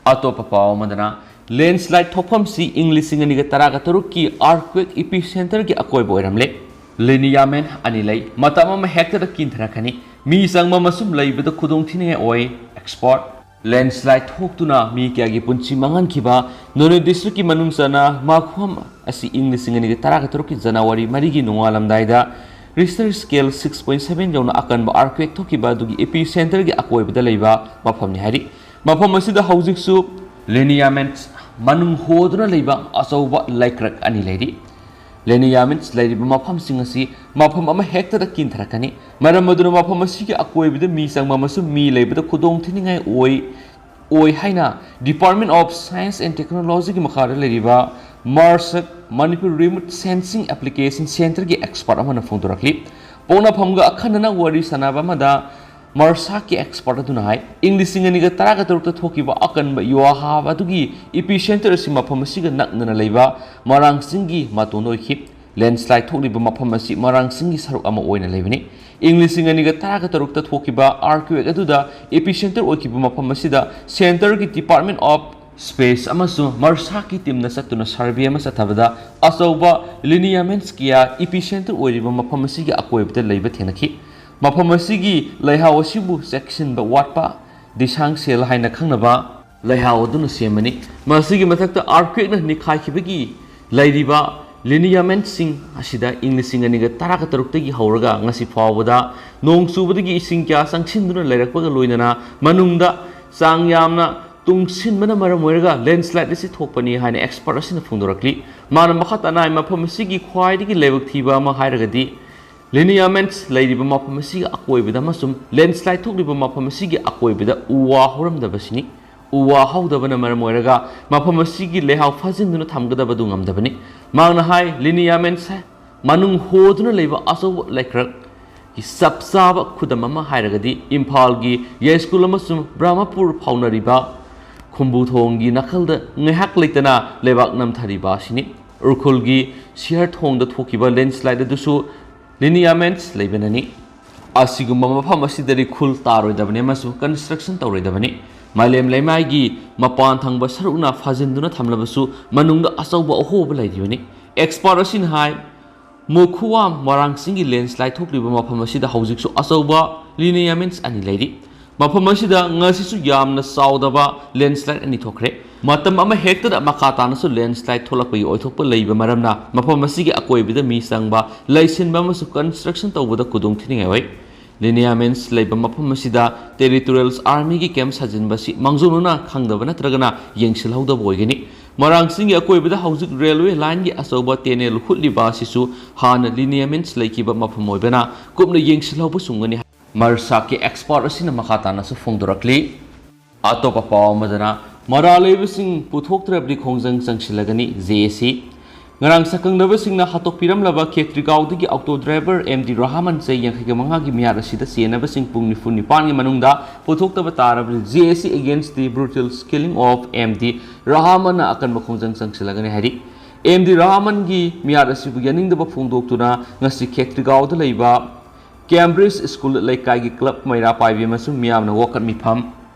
अतोपा पाव मदना लैंडस्लाइड थोकफमसी इंग्लिशिंग अनिगा तरागा तरुक की अर्थक्वेक एपिसेंटर की अकोइबा ओइरामले लिनियामेंट अनिलै मतम अमा हेक्टर किंथरखनि मी संगमा मसुम लैबद खुदोंग थिने ओइ एक्सपर्ट लैंडस्लाइड थोकतुना मी क्यागी पुंची मंगनखिबा नोने डिस्ट्रिक्ट की मनुंगसना माखुम असि इंग्लिशिंग अनिगा तरागा तरुक की जनवरी मरिगी नोंगालमदाइदा रिश्टर स्केल 6.7 जौना अकनबा अर्थक्वेक थोकिबा दुगी एपिसेंटर की अकोइबदा लैबा मफमनि हारि मफम असिदा हौजिकसु लिनियामेंट मनुंग होदुना लैबा अचौबा लाइक्रक अनि लैरि लिनियामेंट्स लैरिबा मफम सिंगसी मफम अमा हेक्टर किंथरकनि मरम मदुना मफम असिगी अकोइबदा मी संगमा मसु मी लैबदा खुदोंग थिनिंगाइ ओइ हाइना department of science and technology की मखार लैरिबा MARSAC Manipur remote sensing application centre की एक्सपर्ट अमना फोंदोरखली पौना फमगा अखनना वरी सनाबा मदा मार्सा की एक्सपर्ट अदुना हाय इंग्लिशिंग अनिगा तरागा तरुक थोकिबा अकनबा युवाहाब अदुगी एपिसेंटर असि मफम असिगा नकनना लैबा मरांगसिंगी मातोनोइखि लैंडस्लाइड थोकलिबा मफम असि मरांगसिंगी सरुक अमा ओइना लैबनि इंग्लिशिंग अनिगा तरागा तरुक थोकिबा आर्क्वेक अदुदा एपिसेंटर ओइखिबा मफम असिदा सेंटर की डिपार्टमेंट ऑफ स्पेस अमसु मार्सा की टीम न सत्तुना सर्वे अमा सथबदा अचौबा लिनियामेंट्स किया एपिसेंटर ओइरिबा मफम असिगा अकोइबदा लैबा थेनखि ꯃꯐꯝ ꯑꯁꯤꯒꯤ ꯂꯩꯍꯥꯎ ꯑꯁꯤꯕꯨ ꯆꯦꯛꯁꯤꯟꯕ ꯋꯥꯠꯄ ꯗꯤꯁꯥꯡ ꯁꯦꯜ ꯍꯥꯏꯅ ꯈꯪꯅꯕ ꯂꯩꯍꯥꯎ ꯑꯗꯨꯅ ꯁꯦꯝꯕꯅꯤ ꯃꯁꯤꯒꯤ ꯃꯊꯛꯇ ꯑꯥꯔꯊꯀ꯭ꯋꯦꯛꯅ ꯅꯤꯛꯈꯥꯏꯈꯤꯕꯒꯤ ꯂꯩꯔꯤꯕ ꯂꯤꯅꯤꯌꯥꯃꯦꯟꯠꯁꯤꯡ ꯑꯁꯤꯗ ꯏꯪ 2013ꯗꯒꯤ ꯍꯧꯔꯒ ꯉꯁꯤ ꯐꯥꯎꯕꯗ ꯅꯣꯡ ꯆꯨꯕꯗꯒꯤ ꯏꯁꯤꯡ ꯀꯌꯥ ꯆꯪꯁꯤꯟꯗꯨꯅ ꯂꯩꯔꯛꯄꯒ ꯂꯣꯏꯅꯅ ꯃꯅꯨꯡꯗ ꯆꯥꯡ ꯌꯥꯝꯅ ꯇꯨꯡꯁꯤꯟꯕꯅ ꯃꯔꯝ ꯑꯣꯏꯔꯒ ꯂꯦꯟꯁ꯭ꯂꯥꯏꯗ ꯑꯁꯤ ꯊꯣꯛꯄꯅꯤ ꯍꯥꯏꯅ ꯑꯦꯛꯁꯄꯔꯠ ꯑꯁꯤꯅ ꯐꯣꯡꯗꯣꯔꯛꯂꯤ ꯃꯥꯅ ꯃꯈꯥ ꯇꯥꯅ ꯃꯐꯝ ꯑꯁꯤꯒꯤ ꯈ꯭ꯋꯥꯏꯗꯒꯤ ꯂꯥꯏꯕꯛ ꯊꯤꯕ ꯑꯃ ꯍꯥꯏꯔꯒꯗꯤ ꯂꯤꯅꯤꯌꯥꯃꯦꯟꯠꯁ ꯂꯩꯔꯤꯕ ꯃꯐꯝ ꯑꯁꯤꯒꯤ ꯑꯀꯣꯏꯕꯗ ꯑꯃꯁꯨꯡ ꯂꯦꯟꯁ꯭ꯂꯥꯏꯗ ꯊꯣꯛꯂꯤꯕ ꯃꯐꯝ ꯑꯁꯤꯒꯤ ꯑꯀꯣꯏꯕꯗ ꯎ ꯋꯥ ꯍꯧꯔꯝꯗꯕꯁꯤꯅꯤ ꯎ ꯋꯥ ꯍꯧꯗꯕꯅ ꯃꯔꯝ ꯑꯣꯏꯔꯒ ꯃꯐꯝ ꯑꯁꯤꯒꯤ ꯂꯩꯍꯥꯎ ꯐꯥꯖꯤꯟꯗꯨꯅ ꯊꯝꯒꯗꯕꯗꯨ ꯉꯝꯗꯕꯅꯤ ꯃꯥꯅ ꯍꯥꯏ ꯂꯤꯅꯤꯌꯥꯃꯦꯟꯠꯁ ꯃꯅꯨꯡ ꯍꯣꯗꯨꯅ ꯂꯩꯕ ꯑꯆꯧꯕ ꯂꯩꯀ꯭ꯔꯛ ꯆꯞ ꯆꯥꯕ ꯈꯨꯗꯝ ꯑꯃ ꯍꯥꯏꯔꯒꯗꯤ ꯏꯝꯐꯥꯜꯒꯤ ꯌꯥꯏꯁ꯭ꯀꯨꯜ ꯑꯃꯁꯨꯡ ꯕ꯭ꯔꯍꯃꯄꯨꯔ ꯐꯥꯎꯅꯔꯤꯕ ꯈꯨꯝꯕꯨꯊꯣꯡꯒꯤ ꯅꯥꯀꯜꯗ ꯉꯥꯏꯍꯥꯛ ꯂꯩꯇꯅ ꯂꯩꯕꯥꯛ ꯅꯝꯊꯔꯤꯕ ꯑꯁꯤꯅꯤ ꯎꯔꯈꯨꯜꯒꯤ ꯁꯤꯌꯔ ꯊꯣꯡꯗ ꯊꯣꯛꯈꯤꯕ ꯂꯦꯟꯁ꯭ꯂꯥꯏꯗ ꯑꯗꯨꯁꯨ ꯂꯤꯅꯤꯌꯥꯃꯦꯟꯠꯁ ꯂꯩꯕꯅꯅꯤ ꯑꯁꯤꯒꯨꯝꯕ ꯃꯐꯝ ꯑꯁꯤꯗꯗꯤ ꯈꯨꯜ ꯇꯥꯔꯣꯏꯗꯕꯅꯤ ꯑꯃꯁꯨꯡ ꯀꯟꯁꯇ꯭ꯔꯛꯁꯟ ꯇꯧꯔꯣꯏꯗꯕꯅꯤ ꯃꯥꯂꯦꯝ ꯂꯩꯃꯥꯏꯒꯤ ꯃꯄꯥꯟ ꯊꯪꯕ ꯁꯔꯨꯛꯅ ꯐꯥꯖꯤꯟꯗꯨꯅ ꯊꯝꯂꯕꯁꯨ ꯃꯅꯨꯡꯗ ꯑꯆꯧꯕ ꯑꯍꯣꯕ ꯂꯩꯔꯤꯕꯅꯤ ꯑꯦꯛꯁꯄꯔꯠ ꯑꯁꯤꯅ ꯍꯥꯏ ꯃꯣꯈꯨꯋꯥꯝ ꯃꯣꯏꯔꯥꯡꯆꯤꯡꯒꯤ ꯂꯦꯟꯁ꯭ꯂꯥꯏꯗ ꯊꯣꯛꯂꯤꯕ ꯃꯐꯝ ꯑꯁꯤꯗ ꯍꯧꯖꯤꯛꯁꯨ ꯑꯆꯧꯕ ꯂꯤꯅꯤꯌꯥꯃꯦꯟꯠꯁ ꯑꯅꯤ ꯂꯩꯔꯤ ꯃꯐꯝ ꯑꯁꯤꯗ ꯉꯁꯤꯁꯨ ꯌꯥꯝꯅ ꯆꯥꯎꯗꯕ ꯂꯦꯟꯁ꯭ꯂꯥꯏꯗ ꯑꯅꯤ ꯊꯣꯛꯈ꯭ꯔꯦ ꯃꯇꯝ ꯑꯃ ꯍꯦꯛꯇꯗ ꯃꯈꯥ ꯇꯥꯅꯁꯨ ꯂꯦꯟꯁ꯭ꯂꯥꯏꯗ ꯊꯣꯛꯂꯛꯄꯒꯤ ꯑꯣꯏꯊꯣꯛꯄ ꯂꯩꯕ ꯃꯔꯝꯅ ꯃꯐꯝ ꯑꯁꯤꯒꯤ ꯑꯀꯣꯏꯕꯗ ꯃꯤ ꯆꯪꯕ ꯂꯩꯁꯤꯟꯕ ꯑꯃꯁꯨꯡ ꯀꯟꯁꯇ꯭ꯔꯛꯁꯟ ꯇꯧꯕꯗ ꯈꯨꯗꯣꯡꯊꯤꯅꯤꯡꯉꯥꯏ ꯑꯣꯏ ꯂꯤꯅꯤꯌꯥꯃꯦꯟꯠꯁ ꯂꯩꯕ ꯃꯐꯝ ꯑꯁꯤꯗ ꯇꯦꯔꯤꯇꯣꯔꯤꯌꯦꯜ ꯑꯥꯔꯃꯤꯒꯤ ꯀꯦꯝꯞ ꯁꯥꯖꯤꯟꯕꯁꯤ ꯃꯥꯡꯖꯧꯅꯅ ꯈꯪꯗꯕ ꯅꯠꯇ꯭ꯔꯒꯅ ꯌꯦꯡꯁꯤꯜꯍꯧꯗꯕ ꯑꯣꯏꯒꯅꯤ ꯃꯣꯏꯔꯥꯡꯆꯤꯡꯒꯤ ꯑꯀꯣꯏꯕꯗ ꯍꯧꯖꯤꯛ ꯔꯦꯜꯋꯦ ꯂꯥꯏꯟꯒꯤ ꯑꯆꯧꯕ ꯇꯦꯅꯦꯜ ꯍꯨꯠꯂꯤꯕ ꯑꯁꯤꯁꯨ ꯍꯥꯟꯅ ꯂꯤꯅꯤꯌꯥꯃꯦꯟꯠꯁ ꯂꯩꯈꯤꯕ ꯃꯐꯝ ꯑꯣꯏꯕꯅ ꯀꯨꯞꯅ ꯌꯦꯡꯁꯤꯜꯍꯧꯕ ꯆꯨꯝꯒꯅꯤ ꯃꯔꯁꯥꯛꯀꯤ ꯑꯦꯛꯁꯄꯔꯠ ꯑꯁꯤꯅ ꯃꯈꯥ ꯇꯥꯅꯁꯨ ꯐꯣꯡꯗꯣꯔꯛꯂꯤ ꯑꯇꯣꯞꯄ ꯄꯥꯎ ꯑꯃꯗꯅ ꯃꯔꯥ ꯂꯩꯕꯁꯤꯡ ꯄꯨꯊꯣꯛꯇ꯭ꯔꯕꯗꯤ ꯈꯣꯡꯖꯪ ꯆꯪꯁꯤꯜꯂꯒꯅꯤ ꯖꯦꯑꯦꯁꯤ ꯉꯔꯥꯡ ꯁꯛꯈꯪꯅꯕꯁꯤꯡꯅ ꯍꯥꯠꯇꯣꯛꯄꯤꯔꯝꯂꯕ ꯈꯦꯇ꯭ꯔꯤꯒꯥꯎꯗꯒꯤ ꯑꯣꯛꯇꯣ ꯗ꯭राꯏꯚꯔ ꯑꯦꯝꯗꯤ ꯔꯍꯃꯟ ꯆꯍꯤ 85ꯒꯤ ꯃꯤꯌꯥꯠ ꯑꯁꯤꯗ ꯆꯦꯟꯅꯕꯁꯤꯡ ꯄꯨꯡ 94ꯒꯤ ꯃꯅꯨꯡꯗ ꯄꯨꯊꯣꯛꯇꯕ ꯇꯥꯔꯕꯗꯤ JAC against the brutal killing of MD ꯔꯍꯃꯟꯅ ꯑꯀꯟꯕ ꯈꯣꯡꯖꯪ ꯆꯪꯁꯤꯜꯂꯒꯅꯤ ꯍꯥꯏꯔꯤ ꯑꯦꯝꯗꯤ ꯔꯍꯃꯟꯒꯤ ꯃꯤꯌꯥꯠ ꯑꯁꯤꯕꯨ ꯌꯥꯅꯤꯡꯗꯕ ꯐꯣꯡꯗꯣꯛꯇꯨꯅ ꯉꯁꯤ ꯈꯦꯇ꯭ꯔꯤꯒꯥꯎꯗ ꯂꯩꯕ ꯀꯦꯝꯕ꯭ꯔꯤꯖ ꯁ꯭ꯀꯨꯜ ꯂꯩꯀꯥꯏꯒꯤ ꯀ꯭ꯂꯕ ꯃꯩꯔꯥ ꯄꯥꯏꯕꯤ ꯑꯃꯁꯨꯡ ꯃꯤꯌꯥꯝꯅ ꯋꯥꯀꯠ ꯃꯤꯐꯝ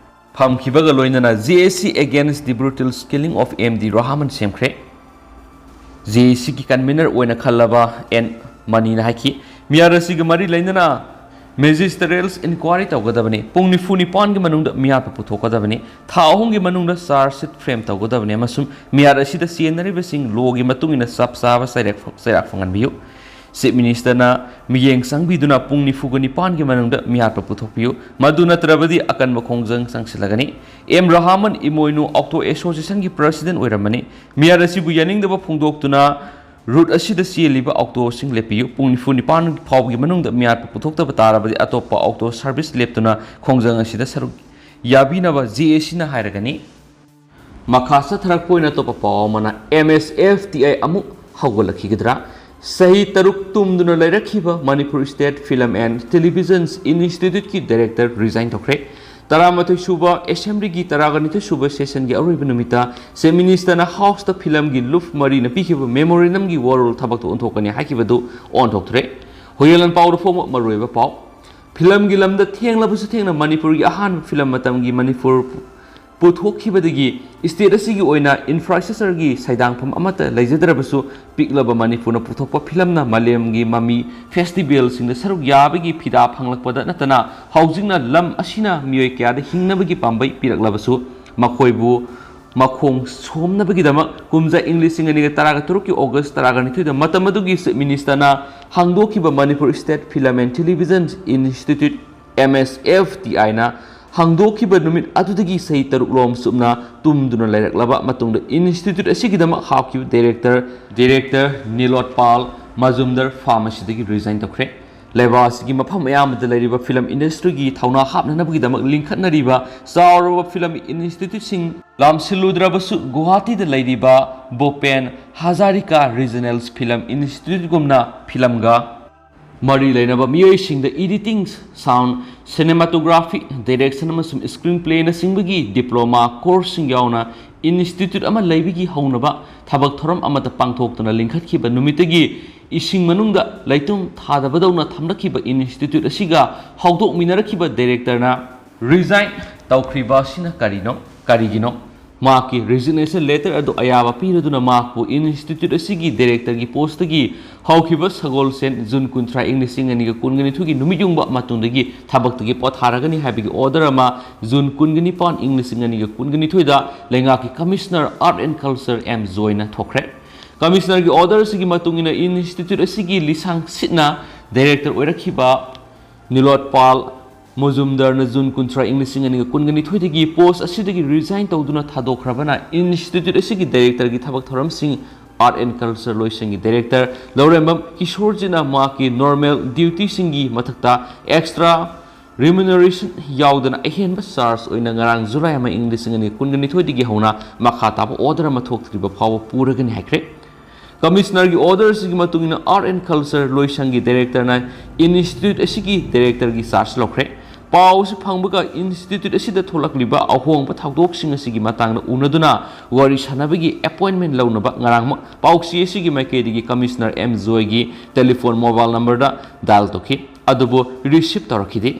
ꯐꯝꯈꯤꯕꯒ ꯂꯣꯏꯅꯅ JAC against the brutal killing of MD Rahman ꯁꯦꯝꯈ꯭ꯔꯦ ꯖꯦꯑꯦꯁꯤꯒꯤ ꯀꯟꯚꯦꯅꯔ ꯑꯣꯏꯅ ꯈꯜꯂꯕ ꯑꯦꯟ ꯃꯅꯤꯅ ꯍꯥꯏꯈꯤ ꯃꯤꯌꯥꯠ ꯑꯁꯤꯒ ꯃꯔꯤ ꯂꯩꯅꯅ ꯃꯦꯖꯤꯁꯇꯔꯤꯌꯦꯜ ꯏꯟꯀ꯭ꯋꯥꯏꯔꯤ ꯇꯧꯒꯗꯕꯅꯤ ꯄꯨꯡ 94ꯒꯤ ꯃꯅꯨꯡꯗ ꯃꯤꯌꯥꯠꯄꯨ ꯄꯨꯊꯣꯛꯀꯗꯕꯅꯤ ꯊꯥ 3ꯒꯤ ꯃꯅꯨꯡꯗ ꯆꯥꯔꯖ ꯁꯤꯠ ꯐ꯭ꯔꯦꯝ ꯇꯧꯒꯗꯕꯅꯤ ꯑꯃꯁꯨꯡ ꯃꯤꯌꯥꯠ ꯑꯁꯤꯗ ꯆꯦꯟꯅꯔꯤꯕꯁꯤꯡ ꯂꯣꯒꯤ ꯃꯇꯨꯡꯏꯟꯅ ꯆꯞ ꯆꯥꯕ ꯆꯩꯔꯥꯛ ꯐꯪꯍꯟꯕꯤꯌꯨ ꯆꯤꯞ ꯃꯤꯅꯤꯁꯇꯔꯅ ꯃꯤꯠꯌꯦꯡ ꯆꯪꯕꯤꯗꯨꯅ ꯄꯨꯡ 94ꯒꯤ ꯃꯅꯨꯡꯗ ꯃꯤꯌꯥꯠꯄ ꯄꯨꯊꯣꯛꯄꯤꯌꯨ ꯃꯗꯨ ꯅꯠꯇ꯭ꯔꯕꯗꯤ ꯑꯀꯟꯕ ꯈꯣꯡꯖꯪ ꯆꯪꯁꯤꯜꯂꯒꯅꯤ ꯑꯦꯝ ꯔꯍꯃꯟ ꯏꯃꯣꯏꯅꯨ ꯑꯣꯛꯇꯣ ꯑꯦꯁꯣꯁꯤꯌꯦꯁꯟꯒꯤ ꯄ꯭ꯔꯁꯤꯗꯦꯟꯠ ꯑꯣꯏꯔꯝꯕꯅꯤ ꯃꯤꯌꯥꯠ ꯑꯁꯤꯕꯨ ꯌꯥꯅꯤꯡꯗꯕ ꯐꯣꯡꯗꯣꯛꯇꯨꯅ ꯔꯨꯠ ꯑꯁꯤꯗ ꯆꯦꯜꯂꯤꯕ ꯑꯣꯛꯇꯣꯁꯤꯡ ꯂꯦꯞꯄꯤꯌꯨ ꯄꯨꯡ 94 ꯐꯥꯎꯕꯒꯤ ꯃꯅꯨꯡꯗ ꯃꯤꯌꯥꯠꯄ ꯄꯨꯊꯣꯛꯇꯕ ꯇꯥꯔꯕꯗꯤ ꯑꯇꯣꯞꯄ ꯑꯣꯛꯇꯣ ꯁꯔꯚꯤꯁ ꯂꯦꯞꯇꯨꯅ ꯈꯣꯡꯖꯪ ꯑꯁꯤꯗ ꯁꯔꯨꯛ ꯌꯥꯕꯤꯅꯕ ꯖꯦꯑꯦꯁꯤꯅ ꯍꯥꯏꯔꯒꯅꯤ ꯃꯈꯥ ꯆꯠꯊꯔꯛꯄ ꯑꯣꯏꯅ ꯑꯇꯣꯞꯄ ꯄꯥꯎ ꯑꯃꯅ MSFTI ꯑꯃꯨꯛ ꯍꯧꯒꯠꯂꯛꯈꯤꯒꯗ꯭ꯔꯥ ꯆꯍꯤ 3 ꯇꯨꯝꯗꯨꯅ ꯂꯩꯔꯛꯈꯤꯕ Manipur state film and television ꯏꯟꯁꯇꯤꯇ꯭ꯌꯨꯠꯀꯤ ꯗꯥꯏꯔꯦꯛꯇꯔ ꯔꯤꯖꯥꯏꯟ ꯇꯧꯈ꯭ꯔꯦ 12 ꯁꯨꯕ ꯑꯦꯁꯦꯝꯕ꯭ꯂꯤꯒꯤ 12 ꯁꯨꯕ ꯁꯦꯁꯟꯒꯤ ꯑꯔꯣꯏꯕ ꯅꯨꯃꯤꯠꯇ ꯆꯤꯞ ꯃꯤꯅꯤꯁꯇꯔꯅ ꯍꯥꯎꯁꯇ ꯐꯤꯂꯝꯒꯤ ꯂꯨꯞ ꯃꯔꯤꯅ ꯄꯤꯈꯤꯕ ꯃꯦꯃꯣꯔꯦꯟꯗꯝꯒꯤ ꯋꯥꯔꯣꯜ ꯊꯕꯛꯇ ꯑꯣꯟꯊꯣꯛꯀꯅꯤ ꯍꯥꯏꯈꯤꯕꯗꯨ ꯑꯣꯟꯊꯣꯛꯇ꯭ꯔꯦ ꯍꯨꯌꯦꯜꯂꯟ ꯄꯥꯎꯗ ꯐꯣꯡꯕ ꯃꯔꯨꯑꯣꯏꯕ ꯄꯥꯎ ꯐꯤꯂꯝꯒꯤ ꯂꯝꯗ ꯊꯦꯡꯂꯕꯁꯨ ꯊꯦꯡꯅ ꯃꯅꯤꯄꯨꯔꯒꯤ ꯑꯍꯥꯟꯕ ꯐꯤꯂꯝ ꯃꯇꯝꯒꯤ ꯃꯅꯤꯄꯨꯔ ꯄꯨꯊꯣꯛꯈꯤꯕꯗꯒꯤ ꯁ꯭ꯇꯦꯠ ꯑꯁꯤꯒꯤ ꯑꯣꯏꯅ ꯏꯟꯐ꯭ꯔꯥꯁ꯭ꯇ꯭ꯔꯛꯆꯔꯒꯤ ꯁꯩꯗꯥꯡꯐꯝ ꯑꯃꯠꯇ ꯂꯩꯖꯗ꯭ꯔꯕꯁꯨ ꯄꯤꯛꯂꯕ ꯃꯅꯤꯄꯨꯔꯅ ꯄꯨꯊꯣꯛꯄ ꯐꯤꯂꯝꯅ ꯃꯥꯂꯦꯝꯒꯤ ꯃꯃꯤ ꯐꯦꯁꯇꯤꯚꯦꯜꯁꯤꯡꯗ ꯁꯔꯨꯛ ꯌꯥꯕꯒꯤ ꯐꯤꯗꯥ ꯐꯪꯂꯛꯄꯗ ꯅꯠꯇꯅ ꯍꯧꯖꯤꯛꯅ ꯂꯝ ꯑꯁꯤꯅ ꯃꯤꯑꯣꯏ ꯀꯌꯥꯗ ꯍꯤꯡꯅꯕꯒꯤ ꯄꯥꯝꯕꯩ ꯄꯤꯔꯛꯂꯕꯁꯨ ꯃꯈꯣꯏꯕꯨ ꯃꯈꯣꯡ ꯁꯣꯝꯅꯕꯒꯤꯗꯃꯛ ꯀꯨꯝꯖꯥ ꯏꯪ 2013ꯒꯤ ꯑꯣꯒꯁต์ 12ꯗ ꯃꯇꯝ ꯑꯗꯨꯒꯤ ꯆꯤꯞ ꯃꯤꯅꯤꯁꯇꯔꯅ ꯍꯥꯡꯗꯣꯛꯈꯤꯕ Manipur state film and television institute MSFTIꯅ ꯍꯥꯡꯗꯣꯛꯈꯤꯕ ꯅꯨꯃꯤꯠ ꯑꯗꯨꯗꯒꯤ ꯆꯍꯤ 3 ꯆꯨꯞꯅ ꯇꯨꯝꯗꯨꯅ ꯂꯩꯔꯛꯂꯕ ꯃꯇꯨꯡꯗ ꯏꯟꯁꯇꯤꯇ꯭ꯌꯨꯠ ꯑꯁꯤꯒꯤꯗꯃꯛ ꯍꯥꯞꯈꯤꯕ ꯗꯥꯏꯔꯦꯛꯇꯔ ꯅꯤꯂꯣꯠꯄꯥꯜ ꯃꯖꯨꯝꯗꯔ ꯐꯥꯔꯝ ꯑꯁꯤꯗꯒꯤ ꯔꯤꯖꯥꯏꯟ ꯇꯧꯈ꯭ꯔꯦ ꯂꯩꯕꯥꯛ ꯑꯁꯤꯒꯤ ꯃꯐꯝ ꯑꯌꯥꯝꯕꯗ ꯂꯩꯔꯤꯕ ꯐꯤꯂꯝ ꯏꯟꯗꯁꯇ꯭ꯔꯤꯒꯤ ꯊꯧꯅꯥ ꯍꯥꯞꯅꯅꯕꯒꯤꯗꯃꯛ ꯂꯤꯡꯈꯠꯅꯔꯤꯕ ꯆꯥꯎꯔꯕ ꯐꯤꯂꯝ ꯏꯟꯁꯇꯤꯇ꯭ꯌꯨꯠꯁꯤꯡ ꯂꯥꯝꯁꯤꯜꯂꯨꯗ꯭ꯔꯕꯁꯨ ꯒꯨꯋꯥꯍꯥꯇꯤꯗ ꯂꯩꯔꯤꯕ ꯚꯨꯄꯦꯟ ꯍꯖꯥꯔꯤꯀꯥ ꯔꯤꯖꯅꯦꯜ ꯐꯤꯂꯝ ꯏꯟꯁꯇꯤꯇ꯭ꯌꯨꯠꯒꯨꯝꯅ ꯐꯤꯂꯝꯒ ꯃꯔꯤ ꯂꯩꯅꯕ ꯃꯤꯑꯣꯏꯁꯤꯡꯗ ꯏꯗꯤꯇꯤꯡ ꯁꯥꯎꯟ ꯁꯤꯅꯦꯃꯥꯇꯣꯒ꯭ꯔꯥꯐꯤ ꯗꯥꯏꯔꯦꯛꯁꯟ ꯑꯃꯁꯨꯡ ꯁ꯭ꯀ꯭ꯔꯤꯟ ꯄ꯭ꯂꯦꯅꯆꯤꯡꯕꯒꯤ ꯗꯤꯄ꯭ꯂꯣꯃꯥ ꯀꯣꯔꯁꯁꯤꯡ ꯌꯥꯎꯅ ꯏꯟꯁꯇꯤꯇ꯭ꯌꯨꯠ ꯑꯃ ꯂꯩꯕꯒꯤ ꯍꯧꯅꯕ ꯊꯕꯛ ꯊꯧꯔꯝ ꯑꯃꯠꯇ ꯄꯥꯡꯊꯣꯛꯇꯨꯅ ꯂꯤꯡꯈꯠꯈꯤꯕ ꯅꯨꯃꯤꯠꯇꯒꯤ ꯏꯁꯤꯡ ꯃꯅꯨꯡꯗ ꯂꯩꯇꯨꯝ ꯊꯥꯗꯕꯗꯧꯅ ꯊꯝꯂꯛꯈꯤꯕ ꯏꯟꯁꯇꯤꯇ꯭ꯌꯨꯠ ꯑꯁꯤꯒ ꯍꯧꯗꯣꯛꯃꯤꯟꯅꯔꯛꯈꯤꯕ ꯗꯥꯏꯔꯦꯛꯇꯔꯅ ꯔꯤꯖꯥꯏꯟ ꯇꯧꯈ꯭ꯔꯤꯕ ꯑꯁꯤꯅ ꯀꯔꯤꯒꯤꯅꯣ माकी रेजिग्नेशन लेटर अदो अयाबा पीरदुना माकपु इंस्टीट्यूट असिगी डायरेक्टर की पोस्ट की हौखिबा सगोल सेन जुन कुंथ्रा इंग लिसिंग अनिगा कुनगनि थुगी नुमियुंगबा मातुंदगी थाबक्तगी पोथारगनि हाबिगी ऑर्डर अमा जुन कुनगनि पान इंग लिसिंग अनिगा कुनगनि थुइदा लेंगाकी commissioner art and culture M जोइना थोखरे कमिश्नर की ऑर्डर सिगी मातुंगिना इंस्टीट्यूट असिगी लिसांग सिटना डायरेक्टर ओइरखिबा निलोट पाल मोजुमदार जुन कुंथ्रा इंग लिसिंग अनिगा कुनगनि थुइदगी पोस्ट असिदगी रिजाइन तौदुना थादोखरबना इंस्टीट्यूट असिगी डायरेक्टर की थबक थरमसिंग आर्ट एंड कल्चर लोइसिंग की डायरेक्टर लौरेंबम किशोरजिना माकी नॉर्मल ड्यूटी सिंगी मथक्ता extra remuneration yaudana ahenba SARS oina ngarang July ama ing lising ani kungani thoidigi hauna makha taba order ama thoktriba phawa puragani hakre commissioner gi order sigi matungina art and culture loisangi director na institute asigi director gi SARS lokre pau si phangbaga institute asida tholakliba ahongba thagdok sing asigi matangna unaduna wari sanabagi appointment launaba ngarang pau si asigi maikedi commissioner M Joy gi telephone mobile number da dial toki adubo receive tarakhidi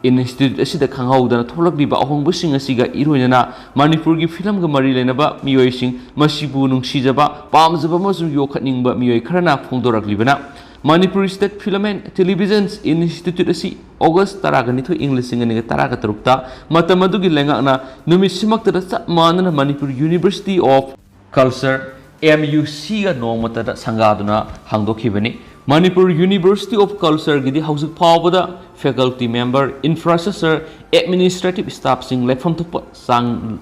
institute असिदा खंगौदना थोलकलिबा अहोंबसिंग असिगा इरोइना मणिपुर की film ग मरी लेनबा मियोइसिंग मसिबु नुंगसिजबा पामजबा मसु योखनिंगबा मियोइ खरना फोंदोरकलिबना Manipur state film and television institute असि अगस्त 12 इंग्लिशिंग अनिगा 13 मतम अदुगी लेंगाना नुमिसिमक्तदा चमानना Manipur university of culture MUC गा नोमतदा संगादुना हांगदोखिबनी Manipur University of Culture gidi Houjik Pawbada faculty member infrastructure administrative staff sing lefam thukpa sang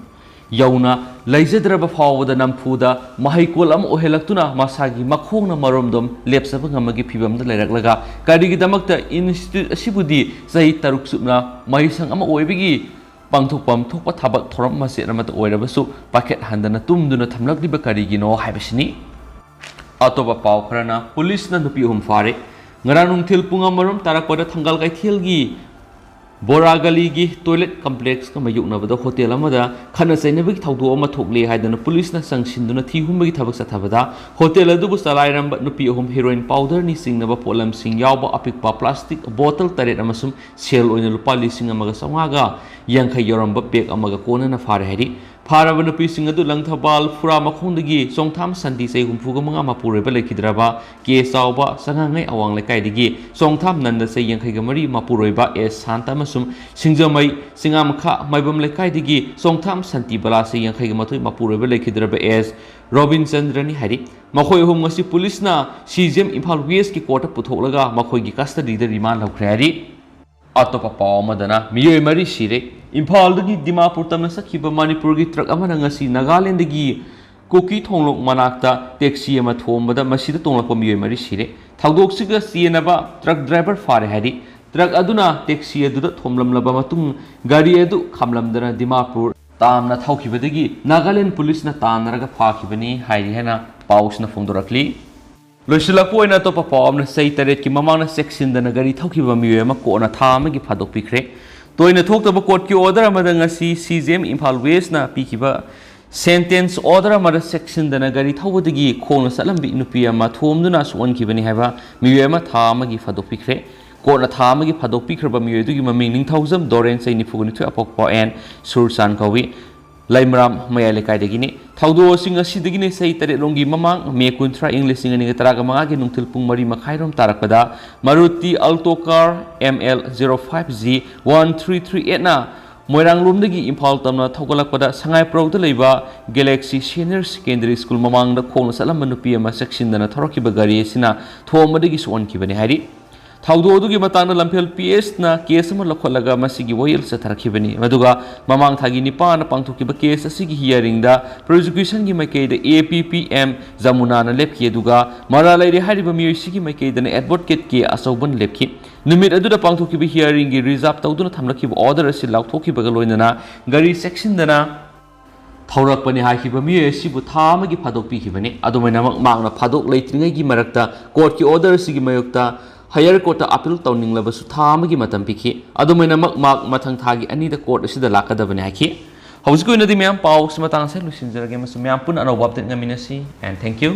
yauna laijadraba Pawbada nampuda mahikol am ohelaktuna masagi makhongna maromdom lepsaba ngamagi phibamda lairaklaga karigi damakta institute asibudi sahi taruk subna mahisang ama oibigi pangthokpam thokpa thabak thoram mase ramata oirabasu paket handana tumduna thamlakliba karigino haibasini अतोबा pav Kharna police न नुपी हुम फारे ngara nungthil punga marum tarakpada thangal kaithil gi boragali gi toilet complex ka mayuk na bada hotel amada khana saina bi thawdu ama thokle haidana police na sangsinduna thi humbi thabak sathabada hotel adu bu salairam nupi hum heroin powder ni singnaba polam sing yawba apikpa plastic bottle taret amasum sel oina lupa lising amaga sangaga yankhai yoramba bag amaga kona na fare hari फारब नुपीसिंग अदु लंगथबाल फुरा मखोंदगी सोंगथाम संति से हुमफुगा मंगा मापुरेबा लेखिद्राबा के सावबा संगांगै अवांग लेकाइदगी सोंगथाम नंद से यंखैगा मरी मापुरोइबा S Shanta मसुम सिंगजमै सिंगामखा Maibam लेकाइदगी सोंगथाम संति बला से यंखैगा मथुइ मापुरोइबा लेखिद्राबा एस रॉबिन चंद्रनी हरि मखोय हुम ngasi पुलिसना सीजेम इम्फाल वेस्ट की कोर्ट पुथोलगा मखोयगी कस्टडी द रिमांड लौख्रे हरि अतोपा पाव मदना मियोय मरी सिरे इम्फाल दगी दिमापुर तमना सखिबा मणिपुर की ट्रक अमना ngasi नागालैंड दगी कोकी थोंगलोक मनाक्ता टैक्सी अमा थोमबदा मसिदा तोंगलकपा मियोय मरी सिरे थागदोकसिगा सियनबा ट्रक ड्राइवर फारे हरि ट्रक अदुना टैक्सी अदुदा थोमलमलबा मतुंग गाड़ी अदु खामलमदना दिमापुर तामना थाउखिबदगी नागालैंड पुलिस ना तानरगा फाखिबनी हाइरि हेना पाउसना फोंदोरकली लोइसलकपोइना तोपा पावमना सही तरेट की ममांगना सेक्शन दना गाड़ी थाउखिबा मियोय अमा कोना थामगी फादोकपिख्रे तोइना थोक्तबा कोर्ट की ऑर्डर अमदा ngasi CJM इम्फाल वेस्ट ना पिखिबा सेंटेंस ऑर्डर अमदा सेक्शन दना गाड़ी थाउबदगी खोना सलमबि नुपि अमा थोमदुना सुअनखिबनी हाइबा मियोय अमा थामगी फादोकपिख्रे कोना थामगी फादोकपिख्रबा मियोयदुगी ममिंग निंगथाउजम दोरेन सैनि फुगनि थु अपोकपा एन सुरसान कवि लाइमराम मयाले कायदगिनी थाउदो सिंग असिदगिनी सही तरे लोंगी ममांग मे कुंथ्रा इंग्लिश सिंग नि तरागा मंगागे नुंगथिल पुंग मरी मखाइरोम तारकपदा Maruti Alto car ML 05G 1338 ना मोइरांग लोमदगी इम्फाल तमना थौगलकपदा संगाई प्रोद लेबा गैलेक्सी सीनियर सेकेंडरी स्कूल ममांग द खोंग सलम नुपी अमा सेक्शन दना थरकिबा गाड़ी सिना थोमदगी सोनखिबनी हारि थाउदो अदुगी मतांगना लंफेल PS ना केस अमा लखलगा मसिगी वोयल सथरखिबनी मदुगा ममांग थागी निपान पांगथोकिबा केस असिगी हियरिंग दा प्रोसिक्यूशन की मैकेद APPM जमुना ना लेपखि दुगा मरा लैरे हारिबा मियोसिगी मैकेद ना एडवोकेट के असौबन लेपखि निमित अदुदा पांगथोकिबा हियरिंग की रिजर्व तौदुना थमलखिबा ऑर्डर असि लाउथोकिबा लोइनना गाड़ी सेक्शन दना थौरकपनि हाखिबा मियोसिबु थामगी फादोकपिखिबनी अदुमैना मांगना फादोक लैत्रिङैगी मरक्ता कोर्ट की ऑर्डर असिगी मयोक्ता हायर कोर्ट अपील तौनिंगलबसु थामगी मतम पिखि अदुमैनमक माक मथंग थागी अनिदा कोर्ट असिदा लाकदबनि हाखि हौजिक ओइनदि म्याम पाउस मतांग से लुसिनजरगे मसु म्याम पुन अनौब अपडेट ngamiनसि एंड थैंक यू